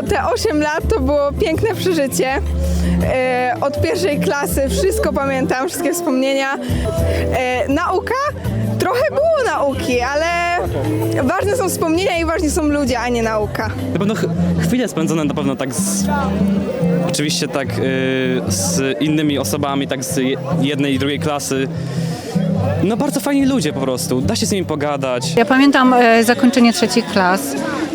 te 8 lat to było piękne przeżycie. Od pierwszej klasy wszystko pamiętam, wszystkie wspomnienia. Nauka? Trochę było nauki, ale ważne są wspomnienia i ważni są ludzie, a nie nauka. Na pewno chwile spędzone na pewno tak oczywiście tak z innymi osobami, tak z jednej i drugiej klasy. No bardzo fajni ludzie po prostu, da się z nimi pogadać. Ja pamiętam zakończenie trzecich klas.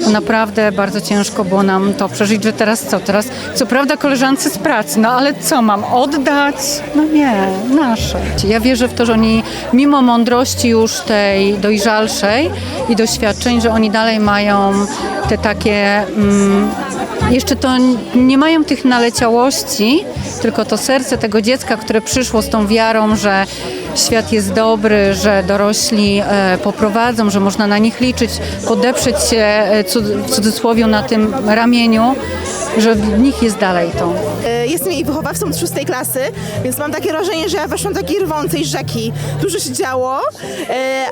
To naprawdę bardzo ciężko było nam to przeżyć, że teraz co? Teraz co prawda koleżance z pracy, no ale co mam oddać? No nie, nasze. Ja wierzę w to, że oni mimo mądrości już tej dojrzalszej i doświadczeń, że oni dalej mają te takie... jeszcze to nie mają tych naleciałości, tylko to serce tego dziecka, które przyszło z tą wiarą, że świat jest dobry, że dorośli poprowadzą, że można na nich liczyć, podeprzeć się w cudzysłowie na tym ramieniu, że w nich jest dalej to. Jestem jej wychowawcą z 6 klasy, więc mam takie wrażenie, że ja weszłam do takiej rwącej rzeki. Dużo się działo,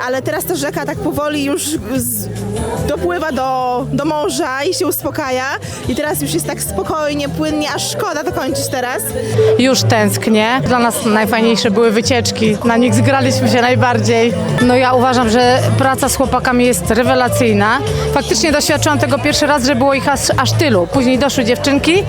ale teraz ta rzeka tak powoli już dopływa do morza i się uspokaja. I teraz już jest tak spokojnie, płynnie, aż szkoda to kończyć teraz. Już tęsknię. Dla nas najfajniejsze były wycieczki. Na nich zgraliśmy się najbardziej. No ja uważam, że praca z chłopakami jest rewelacyjna. Faktycznie doświadczyłam tego pierwszy raz, że było ich aż tylu. Później doszły dziewczynki,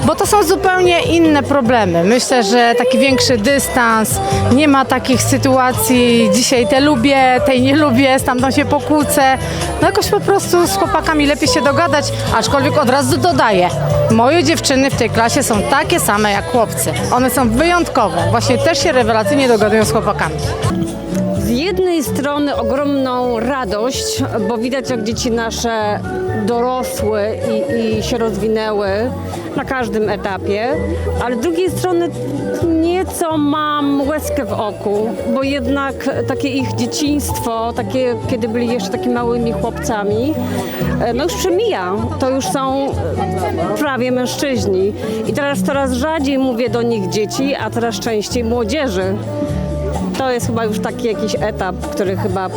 bo to są zupełnie inne problemy. Myślę, że taki większy dystans, nie ma takich sytuacji, dzisiaj te lubię, tej nie lubię, stamtąd się pokłócę. No jakoś po prostu z chłopakami lepiej się dogadać, aczkolwiek od razu dodaję. Moje dziewczyny w tej klasie są takie same jak chłopcy. One są wyjątkowe. Właśnie też się rewelacyjnie dogadują z chłopakami. Z jednej strony ogromną radość, bo widać, jak dzieci nasze dorosły i się rozwinęły na każdym etapie, ale z drugiej strony nieco mam łezkę w oku, bo jednak takie ich dzieciństwo, takie kiedy byli jeszcze takimi małymi chłopcami, no już przemija. To już są prawie mężczyźni. I teraz coraz rzadziej mówię do nich dzieci, a coraz częściej młodzieży. To jest chyba już taki jakiś etap, który chyba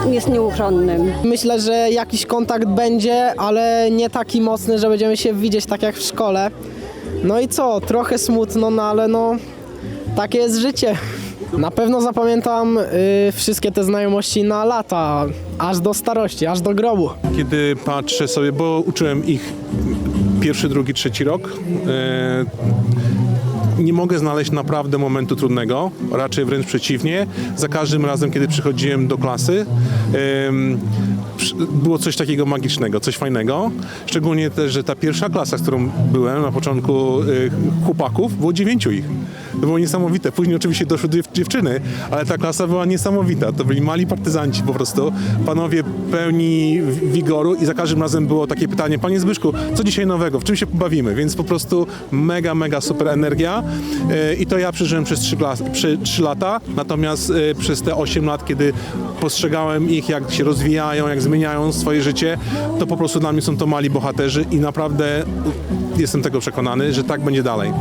jest nieuchronny. Myślę, że jakiś kontakt będzie, ale nie taki mocny, że będziemy się widzieć tak jak w szkole. No i co, trochę smutno, no ale no takie jest życie. Na pewno zapamiętam wszystkie te znajomości na lata, aż do starości, aż do grobu. Kiedy patrzę sobie, bo uczyłem ich pierwszy, drugi, trzeci rok, nie mogę znaleźć naprawdę momentu trudnego, raczej wręcz przeciwnie. Za każdym razem, kiedy przychodziłem do klasy, było coś takiego magicznego, coś fajnego. Szczególnie też, że ta pierwsza klasa, z którą byłem na początku chłopaków, było 9 ich. To było niesamowite. Później oczywiście doszły dziewczyny, ale ta klasa była niesamowita. To byli mali partyzanci po prostu, panowie pełni wigoru i za każdym razem było takie pytanie: panie Zbyszku, co dzisiaj nowego, w czym się pobawimy? Więc po prostu mega, mega super energia i to ja przeżyłem przez 3 lata, natomiast przez te 8 lat, kiedy postrzegałem ich, jak się rozwijają, jak zmieniają swoje życie, to po prostu dla mnie są to mali bohaterzy i naprawdę jestem tego przekonany, że tak będzie dalej.